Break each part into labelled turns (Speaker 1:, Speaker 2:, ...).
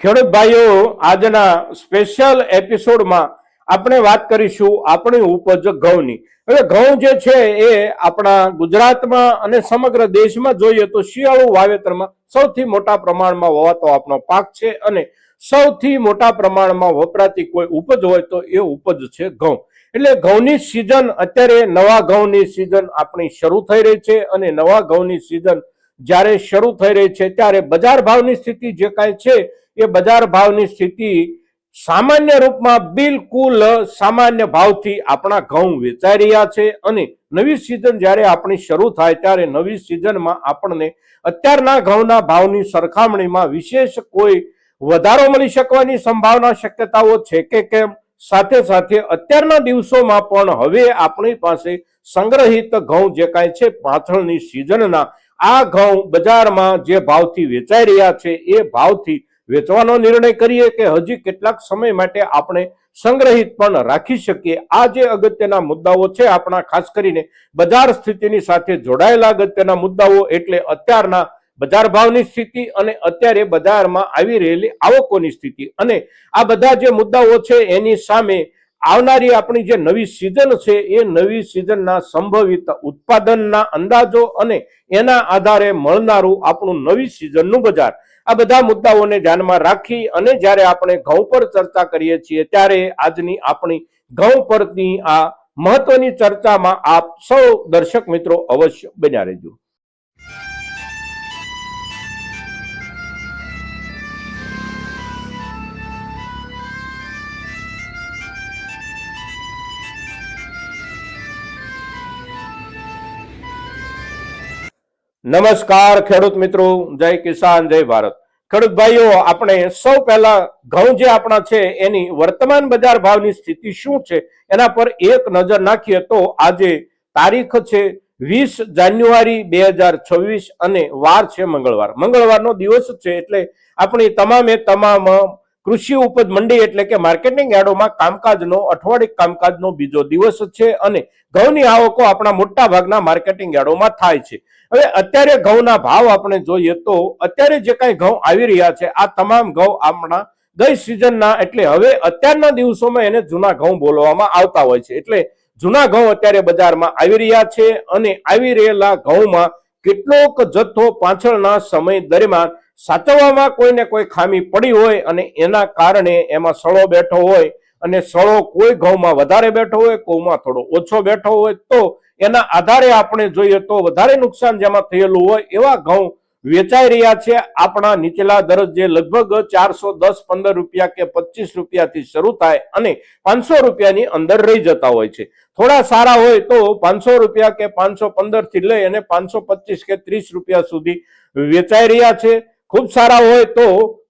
Speaker 1: ખેડૂત ભાઈઓ, આજના સ્પેશિયલ એપિસોડમાં આપણે વાત કરીશું આપણી ઉપજ ઘઉંની. હવે ઘઉં જે છે એ આપણા ગુજરાતમાં અને સમગ્ર દેશમાં જોઈએ તો શિયાળુ વાવેતરમાં સૌથી મોટા પ્રમાણમાં વવાતો આપણો પાક છે અને સૌથી મોટા પ્રમાણમાં વપરાતી કોઈ ઉપજ હોય તો એ ઉપજ છે ઘઉં. એટલે ઘઉંની સિઝન અત્યારે નવા ઘઉંની સિઝન આપણી શરૂ થઈ રહી છે અને નવા ઘઉંની સિઝન જ્યારે શરૂ થઈ રહી છે ત્યારે બજાર ભાવની સ્થિતિ જે કાંઈ છે એ બજાર ભાવની સ્થિતિ સામાન્ય રૂપમાં બિલકુલ સામાન્ય ભાવથી આપણા ઘઉં વેચાઈ રહ્યા છે અને નવી સિઝન જ્યારે આપણી શરૂ થાય ત્યારે નવી સિઝનમાં આપણને અત્યારના ઘઉંના ભાવની સરખામણીમાં વિશેષ કોઈ વધારો મળી શકવાની સંભાવના શક્યતાઓ છે કે કેમ, સાથે સાથે અત્યારના દિવસોમાં પણ હવે આપણી પાસે સંગ્રહિત ઘઉં જે કાંઈ છે પાછળની સિઝનના આ ઘઉં બજારમાં જે ભાવથી વેચાઈ રહ્યા છે એ ભાવથી વેચવાનો નિર્ણય કરીએ કે હજી કેટલાક સમય માટે આપણે સંગ્રહિત પણ રાખી શકીએ. આ જે અગત્યના મુદ્દાઓ છે આપણા, ખાસ કરીને બજાર સ્થિતિની સાથે જોડાયેલા અગત્યના મુદ્દાઓ, એટલે અત્યારના બજાર ભાવની સ્થિતિ અને અત્યારે બજારમાં આવી રહેલી આવકોની સ્થિતિ, અને આ બધા જે મુદ્દાઓ છે એની સામે આવનારી આપણી જે નવી સિઝન છે એ નવી સિઝનના સંભવિત ઉત્પાદનના અંદાજો અને એના આધારે મળનારું આપણું નવી સિઝનનું બજાર, આ બધા મુદ્દાઓને ધ્યાનમાં રાખી અને જ્યારે આપણે ઘઉં પર ચર્ચા કરીએ છીએ ત્યારે આજની આપણી ઘઉં પરની આ મહત્વની ચર્ચામાં આપ સૌ દર્શક મિત્રો અવશ્ય બન્યા રહેજો. નમસ્કાર ખેડૂત મિત્રો, જય કિસાન, જય ભારત. ખેડૂત ભાઈઓ, આપણે સૌ પહેલા ઘઉં જે આપણા છે એની વર્તમાન બજાર ભાવની સ્થિતિ શું છે એના પર એક નજર નાખીએ તો આજે તારીખ છે 20 જાન્યુઆરી 2026 અને વાર છે મંગળવાર. મંગળવારનો દિવસ છે એટલે આપણી તમામે તમામ કૃષિ ઉપજ મંડી એટલે કે માર્કેટિંગ યાર્ડોમાં કામકાજનો અઠવાડિક કામકાજનો બીજો દિવસ છે અને ઘઉંની આવકો આપણા મોટા ભાગના માર્કેટિંગ યાર્ડોમાં થાય છે. હવે અત્યારે ઘઉંના ભાવ આપણે જોઈએ તો અત્યારે જે કાંઈ ઘઉં આવી રહ્યા છે આ તમામ ઘઉં આપણા ગઈ સિઝનના, એટલે હવે અત્યારના દિવસોમાં એને જૂના ઘઉં બોલવામાં આવતા હોય છે. એટલે જૂના ઘઉં અત્યારે બજારમાં આવી રહ્યા છે અને આવી રહેલા ઘઉંમાં કેટલોક જથ્થો પાછળના સમય દરમિયાન સાચવવામાં કોઈને કોઈ ખામી પડી હોય અને એના કારણે એમાં સડો બેઠો હોય અને સડો કોઈ ઘઉંમાં વધારે બેઠો હોય, કોઈમાં થોડો ઓછો બેઠો હોય, તો એના આધારે આપણે જોઈએ તો વધારે નુકસાન જેમાં થયેલું હોય એવા ઘઉં વેચાઈ રહ્યા છે. આપણા નીચલા દરજ્જે લગભગ 410-15 રૂપિયા કે 25 રૂપિયાથી શરૂ થાય અને 500 રૂપિયાની અંદર રહી જતા હોય છે. થોડા સારા હોય તો 500 રૂપિયા કે 515 થી લઈ અને 525 કે 30 રૂપિયા સુધી વેચાઈ રહ્યા છે. ખૂબ સારા હોય તો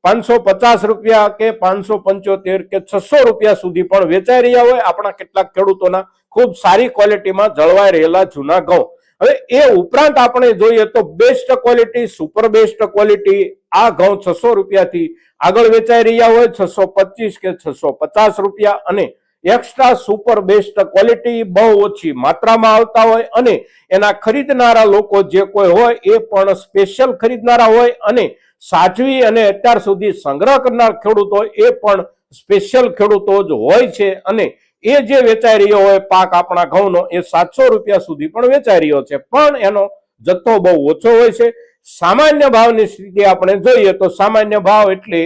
Speaker 1: 550 રૂપિયા કે 575 કે 600 રૂપિયા સુધી પણ વેચાઈ રહ્યા હોય આપણા કેટલાક ખેડૂતોના ખૂબ સારી ક્વોલિટીમાં જળવાઈ રહેલા જૂના ઘઉં. હવે એ ઉપરાંત આપણે જોઈએ તો best quality, super best quality, આ ઘઉં 600 રૂપિયાથી આગળ વેચાઈ રહ્યા હોય, 625 કે 650 રૂપિયા, અને એક્સ્ટ્રા સુપર બેસ્ટ ક્વોલિટી બહુ ઓછી માત્રામાં આવતા હોય અને એના ખરીદનારા લોકો જે કોઈ હોય એ પણ સ્પેશિયલ ખરીદનારા હોય અને સાચવી અને અત્યાર સુધી સંગ્રહ કરનાર ખેડૂતો એ પણ સ્પેશિયલ ખેડૂતો જ હોય છે અને એ જે વેચાઈ રહ્યો હોય પાક આપણા ઘઉંનો એ 700 રૂપિયા સુધી પણ વેચાઈ રહ્યો છે, પણ એનો જથ્થો બહુ ઓછો હોય છે. સામાન્ય ભાવની સ્થિતિ આપણે જોઈએ તો સામાન્ય ભાવ એટલે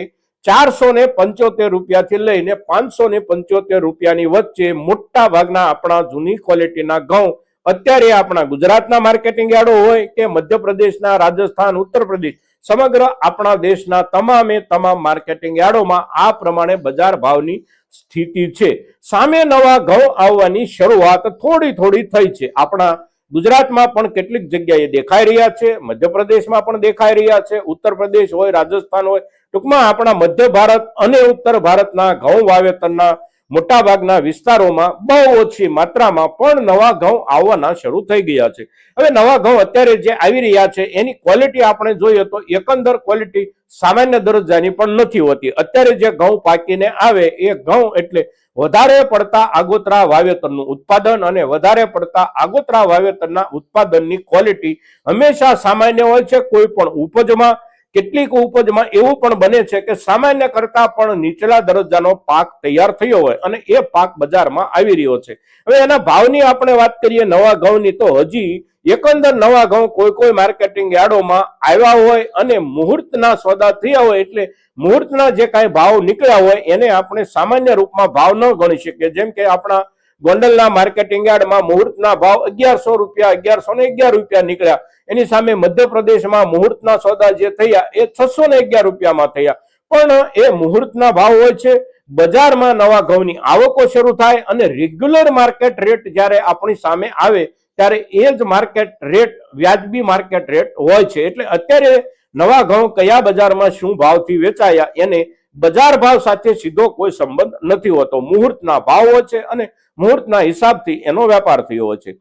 Speaker 1: 475 રૂપિયાથી લઈને 575 રૂપિયાની વચ્ચે મોટા ભાગના આપણા જૂની ક્વોલિટીના ઘઉં અત્યારે આપણા ગુજરાતના માર્કેટિંગ યાર્ડો હોય કે મધ્યપ્રદેશના, રાજસ્થાન, ઉત્તર પ્રદેશ, સમગ્ર આપણા દેશના તમામે તમામ માર્કેટિંગ યાર્ડોમાં આ પ્રમાણે બજાર ભાવની સ્થિતિ છે. સામે નવા ઘઉં આવવાની શરૂઆત થોડી થોડી થઈ છે. આપણા ગુજરાતમાં પણ કેટલીક જગ્યાએ દેખાઈ રહ્યા છે, મધ્યપ્રદેશમાં પણ દેખાઈ રહ્યા છે, ઉત્તર પ્રદેશ હોય, રાજસ્થાન હોય, ટૂંકમાં આપણા મધ્ય ભારત અને ઉત્તર ભારતના ઘઉં વાવેતરના મોટા ભાગના વિસ્તારોમાં બહુ ઓછી માત્રામાં પણ નવા ઘઉં આવવાના શરૂ થઈ ગયા છે. હવે નવા ઘઉં અત્યારે જે આવી રહ્યા છે એની ક્વોલિટી આપણે જોઈએ તો એકંદર ક્વોલિટી સામાન્ય દરજ્જાની પણ નથી હોતી. અત્યારે જે ઘઉં પાકીને આવે એ ઘઉં એટલે વધારે પડતા આગોતરા વાવેતરનું ઉત્પાદન અને વધારે પડતા આગોતરા વાવેતરના ઉત્પાદનની ક્વોલિટી હંમેશા સામાન્ય હોય છે કોઈ પણ ઉપજમાં કેટલીક ઉપજમાં એવું પણ બને છે કે સામાન્ય કરતા પણ નીચલા દરજ્જાનો પાક તૈયાર થયો હોય અને એ પાક બજારમાં આવી રહ્યો છે. હવે એના ભાવની આપણે વાત કરીએ નવા ઘઉંની, તો હજી એકંદર નવા ઘઉં કોઈ માર્કેટિંગ યાર્ડોમાં આવ્યા હોય અને મુહૂર્તના સોદા થયા હોય, એટલે મુહૂર્તના જે કાંઈ ભાવ નીકળ્યા હોય એને આપણે સામાન્ય રૂપમાં ભાવ ન ગણી શકીએ. જેમ કે આપણા ગોંડલના માર્કેટિંગ યાર્ડમાં મુહૂર્તના ભાવ 1100 રૂપિયા, 1111 રૂપિયા નીકળ્યા. એની સામે મધ્યપ્રદેશમાં મુહૂર્તના સોદા જે થયા એ 611 રૂપિયામાં થયા. પણ એ મુહૂર્તના ભાવ હોય છે. બજારમાં નવા ઘઉંની આવકો શરૂ થાય અને રેગ્યુલર માર્કેટ રેટ જ્યારે આપણી સામે આવે ત્યારે એ જ માર્કેટ રેટ વ્યાજબી માર્કેટ રેટ હોય છે. એટલે અત્યારે નવા ઘઉં કયા બજારમાં શું ભાવથી વેચાયા એને બજાર ભાવ સાથે સીધો કોઈ સંબંધ નથી હોતો. મુહૂર્તના ભાવ હોય છે અને મુહૂર્તના હિસાબથી એનો વેપાર થયો હોય છે.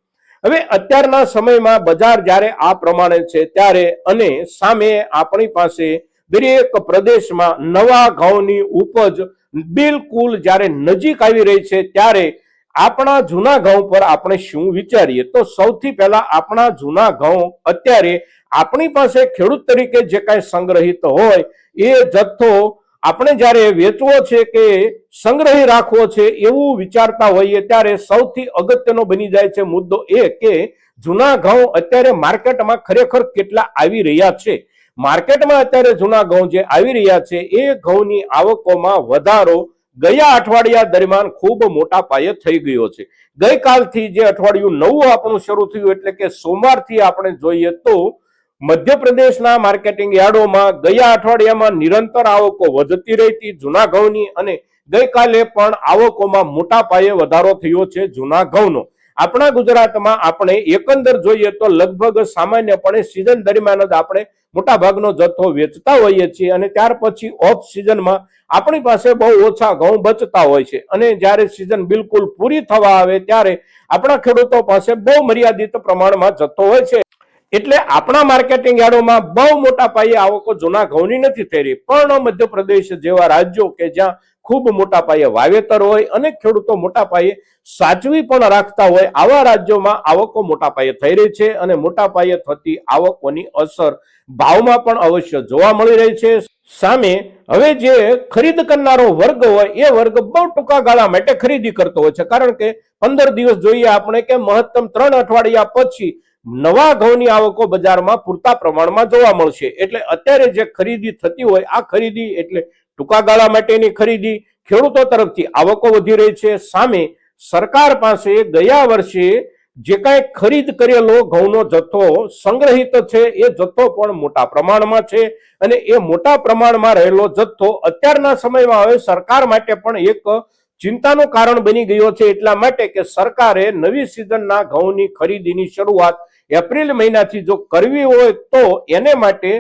Speaker 1: હવે અત્યારના સમયમાં બજાર જ્યારે આ પ્રમાણે છે ત્યારે અને સામે આપણી પાસે દરેક પ્રદેશમાં નવા ઘઉંની ઉપજ બિલકુલ જ્યારે નજીક આવી રહી છે ત્યારે આપણા જૂના ઘઉં પર આપણે શું વિચારીએ? તો સૌથી પહેલા આપણા જૂના ઘઉં અત્યારે આપણી પાસે ખેડૂત તરીકે જે કાંઈ સંગ્રહિત હોય એ જથ્થો આપણે જ્યારે વેચવો છે કે સંગ્રહી રાખવો છે એવું વિચારતા હોઈએ ત્યારે સૌથી અગત્યનો બની જાય છે મુદ્દો એ કે જૂના ઘઉં અત્યારે માર્કેટમાં ખરેખર કેટલા આવી રહ્યા છે. માર્કેટમાં અત્યારે જૂના ઘઉં જે આવી રહ્યા છે એ ઘઉંની આવકોમાં વધારો ગયા અઠવાડિયા દરમિયાન ખૂબ મોટા પાયે થઈ ગયો છે. ગઈકાલથી જે અઠવાડિયું નવું આપણું શરૂ થયું એટલે કે સોમવારથી આપણે જોઈએ તો મધ્યપ્રદેશના માર્કેટિંગ યાર્ડોમાં ગયા અઠવાડિયામાં નિરંતર આવકો વધતી રહી હતી જૂના ઘઉંની અને ગઈકાલે પણ આવકોમાં મોટા પાયે વધારો થયો છે જૂના ઘઉંનો. આપણા ગુજરાતમાં આપણે એકંદર જોઈએ તો લગભગ સામાન્યપણે સિઝન દરમિયાન જ આપણે મોટા ભાગનો જથ્થો વેચતા હોઈએ છીએ અને ત્યાર પછી ઓફ સિઝનમાં આપણી પાસે બહુ ઓછા ઘઉં બચતા હોય છે અને જ્યારે સિઝન બિલકુલ પૂરી થવા આવે ત્યારે આપણા ખેડૂતો પાસે બહુ મર્યાદિત પ્રમાણમાં જથ્થો હોય છે. એટલે આપણા માર્કેટિંગ યાર્ડોમાં બહુ મોટા પાયે આવકો જૂના ઘઉંની નથી થઈ રહી. પણ મધ્યપ્રદેશ જેવા રાજ્યો કે જ્યાં ખૂબ મોટા પાયે વાવેતર હોય અને ખેડૂતો મોટા પાયે સાચવી પણ રાખતા હોય આવા રાજ્યોમાં આવકો મોટા પાયે થઈ રહી છે અને મોટા પાયે થતી આવકોની અસર ભાવમાં પણ અવશ્ય જોવા મળી રહી છે. સામે હવે જે ખરીદ કરનારો વર્ગ હોય એ વર્ગ બહુ ટૂંકા ગાળા માટે ખરીદી કરતો હોય છે. કારણ કે 15 દિવસ જોઈએ આપણે કે મહત્તમ 3 અઠવાડિયા પછી નવા ઘઉંની આવકો બજારમાં પૂરતા પ્રમાણમાં જોવા મળશે. એટલે અત્યારે જે ખરીદી થતી હોય આ ખરીદી એટલે ટૂંકા ગાળા માટેની ખરીદી, ખેડૂતો તરફથી આવકો વધી રહી છે. સામે સરકાર પાસે ગયા વર્ષે જે કાંઈ ખરીદ કરેલો ઘઉંનો જથ્થો સંગ્રહિત છે એ જથ્થો પણ મોટા પ્રમાણમાં છે અને એ મોટા પ્રમાણમાં રહેલો જથ્થો અત્યારના સમયમાં હવે સરકાર માટે પણ એક ચિંતાનું કારણ બની ગયો છે. એટલા માટે કે સરકારે નવી સિઝનના ઘઉંની ખરીદીની શરૂઆત એપ્રિલ મહિનાથી જો કરવી હોય તો એને માટે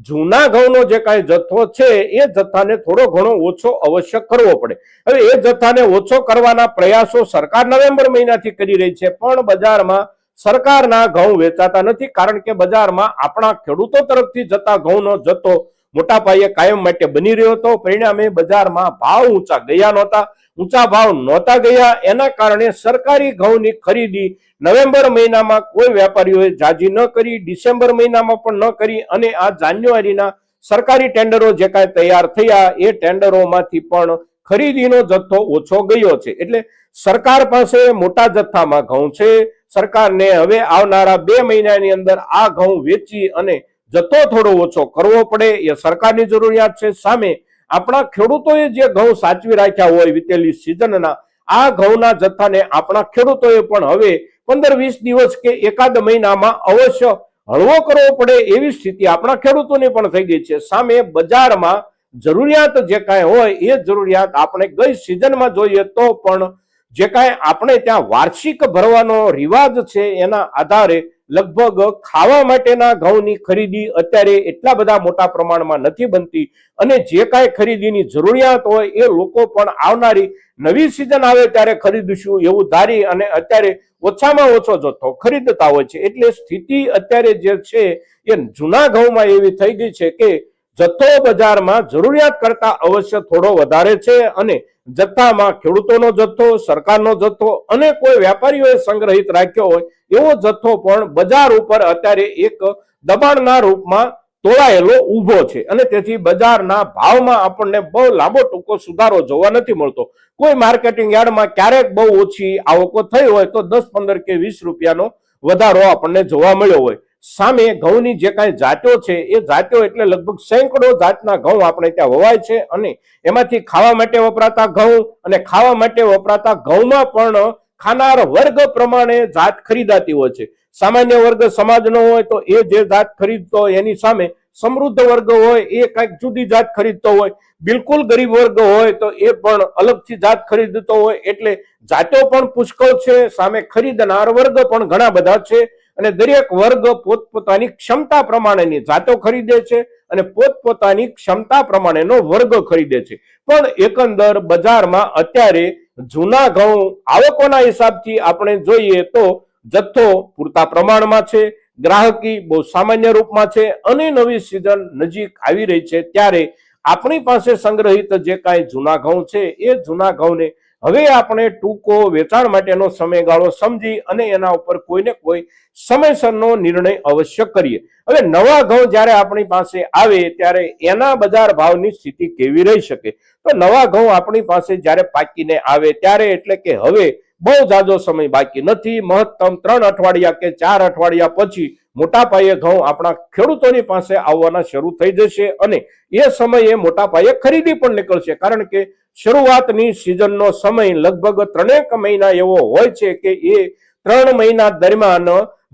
Speaker 1: જૂના ઘઉંનો જે કાંઈ જથ્થો છે એ જથ્થાને થોડો ઘણો ઓછો અવશ્ય કરવો પડે. હવે એ જથ્થાને ઓછો કરવાના પ્રયાસો સરકાર નવેમ્બર મહિનાથી કરી રહી છે પણ બજારમાં સરકારના ઘઉં વેચાતા નથી. કારણ કે બજારમાં આપણા ખેડૂતો તરફથી જતા ઘઉંનો જથ્થો મોટા પાયે કાયમ માટે બની રહ્યો હતો. પરિણામે બજારમાં ભાવ ઊંચા ભાવ નહોતા ગયા. એના કારણે સરકારી ઘઉંની ખરીદી નવેમ્બર મહિનામાં કોઈ વેપારીઓએ જાજી ન કરી, ડિસેમ્બર મહિનામાં પણ ન કરી અને આ જાન્યુઆરીના સરકારી ટેન્ડરો જે કાંઈ તૈયાર થયા એ ટેન્ડરોમાંથી પણ ખરીદીનો જથ્થો ઓછો ગયો છે. એટલે સરકાર પાસે મોટા જથ્થામાં ઘઉં છે. સરકારને હવે આવનારા 2 મહિનાની અંદર આ ઘઉં વેચી અને જથ્થો થોડો ઓછો કરવો પડે એ સરકારની જરૂરિયાત છે. સામે આપણા ખેડૂતોએ જે ઘઉં સાચવી રાખ્યા હોય વિતેલી સિઝનના આ ઘઉંના જથ્થાને આપણા ખેડૂતોએ પણ હવે 15-20 દિવસ કે એકાદ મહિનામાં અવશ્ય હળવો કરવો પડે એવી સ્થિતિ આપણા ખેડૂતોની પણ થઈ ગઈ છે. સામે બજારમાં જરૂરિયાત જે કાંઈ હોય એ જરૂરિયાત આપણે ગઈ સિઝનમાં જોઈએ તો પણ જે કાંઈ આપણે ત્યાં વાર્ષિક ભરવાનો રિવાજ છે એના આધારે લગભગ ખાવા માટેના ઘઉંની ખરીદી અત્યારે એટલા બધા મોટા પ્રમાણમાં નથી બનતી અને જે કાંઈ ખરીદીની જરૂરિયાત હોય એ લોકો પણ આવનારી નવી સિઝન આવે ત્યારે ખરીદશું એવું ધારી અને અત્યારે ઓછામાં ઓછો જથ્થો ખરીદતા હોય છે. એટલે સ્થિતિ અત્યારે જે છે એ જૂના ઘઉંમાં એવી થઈ ગઈ છે કે જથ્થો બજારમાં જરૂરિયાત કરતા અવશ્ય થોડો વધારે છે અને જથ્થામાં ખેડૂતોનો જથ્થો, સરકારનો જથ્થો અને કોઈ વેપારીઓએ સંગ્રહિત રાખ્યો હોય એવો જથ્થો પણ બજાર ઉપર અત્યારે એક દબાણના રૂપમાં તોળાયેલો ઊભો છે અને તેથી બજારના ભાવમાં આપણને બહુ લાંબો ટૂંકો સુધારો જોવા નથી મળતો. કોઈ માર્કેટિંગ યાર્ડમાં ક્યારેક બહુ ઓછી આવકો થઈ હોય તો 10, 15 કે 20 રૂપિયાનો વધારો આપણને જોવા મળ્યો હોય. સામે ઘઉંની જે કાંઈ જાતો છે એ જાતો એટલે લગભગ સેંકડો જાતના ઘઉં આપણે ત્યાં વવાય છે અને એમાંથી ખાવા માટે વપરાતા ઘઉં અને ખાવા માટે વપરાતા ઘઉંમાં પણ ખાનાર વર્ગ પ્રમાણે જાત ખરીદાતી હોય છે. સામાન્ય વર્ગ સમાજનો હોય તો એ જે જાત ખરીદતો હોય એની સામે સમૃદ્ધ વર્ગ હોય એ કંઈક જુદી જાત ખરીદતો હોય, બિલકુલ ગરીબ વર્ગ હોય તો એ પણ અલગથી જાત ખરીદતો હોય. એટલે જાતો પણ પુષ્કળ છે, સામે ખરીદનાર વર્ગ પણ ઘણા બધા છે અને દરેક વર્ગ પોતપોતાની ક્ષમતા પ્રમાણેની જાતો ખરીદે છે અને પોતપોતાની ક્ષમતા પ્રમાણેનો વર્ગ ખરીદે છે. પણ એકંદર બજારમાં અત્યારે જૂના ઘઉં આવકોના હિસાબથી આપણે જોઈએ તો જથ્થો પૂરતા પ્રમાણમાં છે, ગ્રાહકી બહુ સામાન્ય રૂપમાં છે અને નવી સિઝન નજીક આવી રહી છે ત્યારે આપણી પાસે સંગ્રહિત જે કાંઈ જૂના ઘઉં છે એ જૂના ઘઉંને હવે આપણે ટૂંકો વેચાણ માટેનો સમયગાળો સમજી અને એના ઉપર કોઈને કોઈ સમયસરનો નિર્ણય અવશ્ય કરીએ. હવે નવા ઘઉં જ્યારે આપણી પાસે આવે ત્યારે એના બજાર ભાવની સ્થિતિ કેવી રહી શકે? તો નવા ઘઉં આપણી પાસે જ્યારે પાકીને આવે ત્યારે એટલે કે હવે બહુ જાજો સમય બાકી નથી, મહત્તમ 3 અઠવાડિયા કે 4 અઠવાડિયા પછી મોટા પાયે ઘઉં આપણા ખેડૂતોની પાસે આવવાના શરૂ થઈ જશે અને એ સમયે મોટા પાયે ખરીદી પણ નીકળશે. કારણ કે શરૂઆતની સિઝનનો સમય લગભગ 3 મહિના એવો હોય છે કે એ 3 મહિના દરમિયાન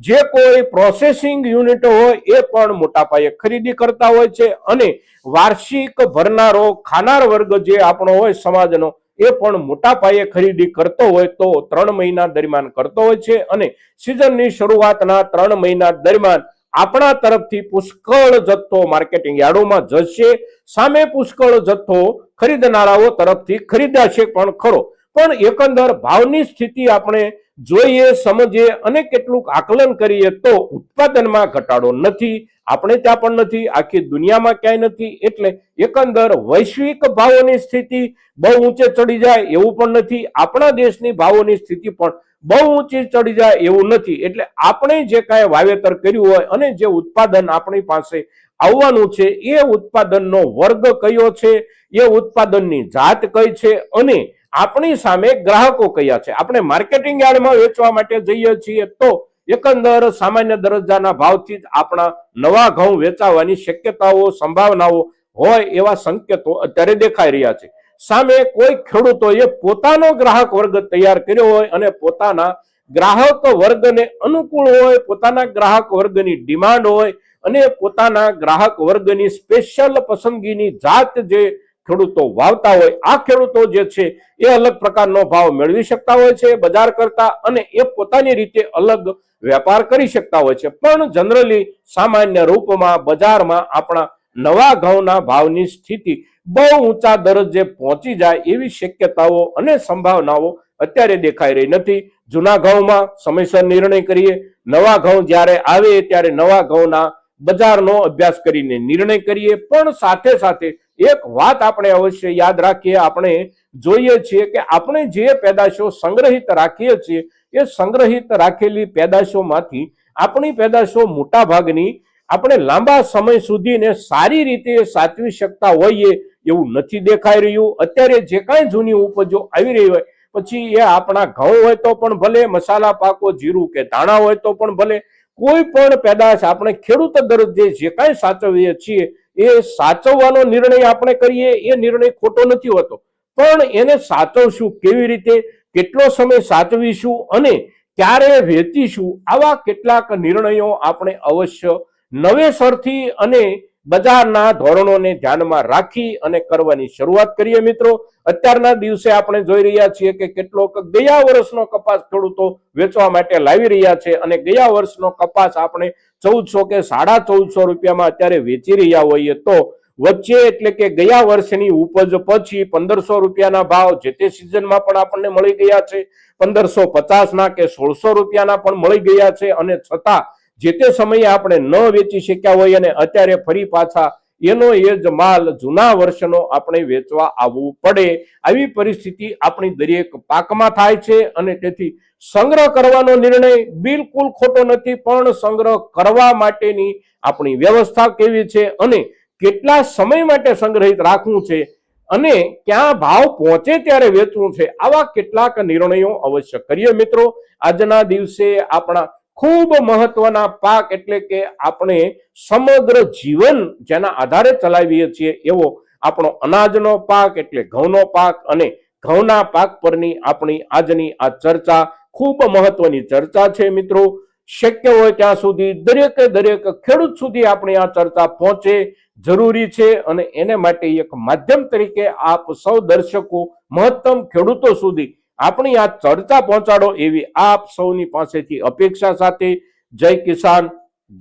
Speaker 1: જે કોઈ પ્રોસેસિંગ યુનિટ હોય એ પણ મોટા પાયે ખરીદી કરતા હોય છે અને વાર્ષિક ભરનારો ખાનાર વર્ગ જે આપણો હોય સમાજનો એ પણ મોટા પાયે ખરીદી કરતો હોય તો 3 મહિના દરમિયાન કરતો હોય છે અને સિઝનની શરૂઆતના 3 મહિના દરમિયાન આપણા તરફથી પુષ્કળ જથ્થો માર્કેટિંગ યાર્ડોમાં જશે, સામે પુષ્કળ જથ્થો ખરીદનારાઓ તરફથી ખરીદાશે પણ ખરો. પણ એકંદર ભાવની સ્થિતિ આપણે જોઈએ, સમજીએ અને કેટલુંક આકલન કરીએ તો ઉત્પાદનમાં ઘટાડો નથી, આપણે ત્યાં પણ નથી, આખી દુનિયામાં ક્યાંય નથી. એટલે એકંદર વૈશ્વિક ભાવોની સ્થિતિ બહુ ઊંચે ચડી જાય એવું પણ નથી, આપણા દેશની ભાવોની સ્થિતિ પણ બહુ ઊંચી ચડી જાય એવું નથી. એટલે આપણે જે કાંઈ વાવેતર કર્યું હોય અને જે ઉત્પાદન આપણી પાસે આવવાનું છે એ ઉત્પાદનનો વર્ગ કયો છે, એ ઉત્પાદનની જાત કઈ છે અને આપણી સામે ગ્રાહકો કયા છે. આપણે માર્કેટિંગ યાર્ડમાં વેચવા માટે જઈએ છીએ તો એકંદર સામાન્ય દરજ્જાના ભાવથી જ આપણા નવા ઘઉં વેચાવાની શક્યતાઓ, સંભાવનાઓ હોય એવા સંકેતો અત્યારે દેખાઈ રહ્યા છે. સામે કોઈ ખેડૂતોએ પોતાનો ગ્રાહક વર્ગ તૈયાર કર્યો હોય અને પોતાના ગ્રાહક વર્ગને અનુકૂળ હોય, પોતાના ગ્રાહક વર્ગની ડિમાન્ડ હોય અને પોતાના ગ્રાહક વર્ગની સ્પેશિયલ પસંદગીની જાત જે ખેડૂતો વાવતા હોય, આ ખેડૂતો જે છે એ અલગ પ્રકારનો ભાવ મેળવી શકતા હોય છે બજાર કરતા અને એ પોતાની રીતે અલગ વેપાર કરી શકતા હોય છે. પણ જનરલી સામાન્ય રૂપમાં બજારમાં આપણા નવા ઘઉંના ભાવની સ્થિતિ બહુ ઊંચા દરજ્જે પહોંચી જાય એવી શક્યતાઓ અને સંભાવનાઓ અત્યારે દેખાઈ રહી નથી. જૂના ઘઉંમાં સમયસર નિર્ણય કરીએ, નવા ઘઉં જ્યારે આવે ત્યારે નવા ઘઉંના બજારનો અભ્યાસ કરીને નિર્ણય કરીએ. પણ સાથે સાથે એક વાત આપણે અવશ્ય યાદ રાખીએ, આપણે જોઈએ છીએ કે આપણે જે પેદાશો સંગ્રહિત રાખીએ છીએ એ સંગ્રહિત રાખેલી પેદાશોમાંથી આપણી પેદાશો મોટા ભાગની આપણે લાંબા સમય સુધીને સારી રીતે સાચવી શકતા હોઈએ એવું નથી દેખાઈ રહ્યું. અત્યારે જે કાંઈ જૂની ઉપજો આવી રહી હોય, પછી એ આપણા ઘઉં હોય તો પણ ભલે, મસાલા પાકો, જીરું કે ધાણા હોય તો પણ ભલે, કોઈ પણ પેદાશ આપણે ખેડૂત દરજ્જે જે કાંઈ સાચવીએ છીએ એ સાચવવાનો નિર્ણય આપણે કરીએ એ નિર્ણય ખોટો નથી હોતો. પણ એને સાચવશું કેવી રીતે, કેટલો સમય સાચવીશું અને ક્યારે વેચીશું, આવા કેટલાક નિર્ણયો આપણે અવશ્ય નવેસરથી અને બજારના ધોરણોને ધ્યાનમાં રાખી અને કરવાની શરૂઆત કરીએ. મિત્રો, અત્યારના દિવસે આપણે જોઈ રહ્યા છીએ કે કેટલોક ગયા વર્ષનો કપાસ ખેડૂતો વેચવા માટે લાવી રહ્યા છે અને ગયા વર્ષનો કપાસ આપણે 1400 કે 1450 રૂપિયામાં અત્યારે વેચી રહ્યા હોઈએ તો વચ્ચે એટલે કે ગયા વર્ષની ઉપજ પછી 1500 રૂપિયાના ભાવ જે તે સિઝનમાં પણ આપણને મળી ગયા છે, 1550 કે 1600 રૂપિયાના પણ મળી ગયા છે અને છતાં જે તે સમયે આપણે ન વેચી શક્યા હોય અને અત્યારે ફરી પાછા એનો એ જ માલ જૂના વર્ષનો આપણે વેચવા આવવું પડે, આવી પરિસ્થિતિ આપણી દરેક પાકમાં થાય છે. અને તેથી સંગ્રહ કરવાનો નિર્ણય બિલકુલ ખોટો નથી, પણ સંગ્રહ કરવા માટેની આપણી વ્યવસ્થા કેવી છે અને કેટલા સમય માટે સંગ્રહિત રાખવું છે અને ક્યાં ભાવ પહોંચે ત્યારે વેચવું છે, આવા કેટલાક નિર્ણયો અવશ્ય કરીએ મિત્રો. આજના દિવસે આપણા ખૂબ મહત્વના પાક એટલે કે આપણે સમગ્ર જીવન જેના આધારે ચલાવીએ છીએ એવો આપણો અનાજનો પાક એટલે ઘઉંનો પાક અને ઘઉંના પાક પરની આપણી આજની આ ચર્ચા ખૂબ મહત્વની ચર્ચા છે મિત્રો. શક્ય હોય ત્યાં સુધી દરેકે દરેક ખેડૂત સુધી આપણી આ ચર્ચા પહોંચે જરૂરી છે અને એને માટે એક માધ્યમ તરીકે આપ સૌ દર્શકો મહત્તમ ખેડૂતો સુધી આપણી આ ચર્ચા પહોંચાડો એવી આપ સૌની પાસેથી અપેક્ષા સાથે જય કિસાન,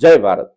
Speaker 1: જય ભારત.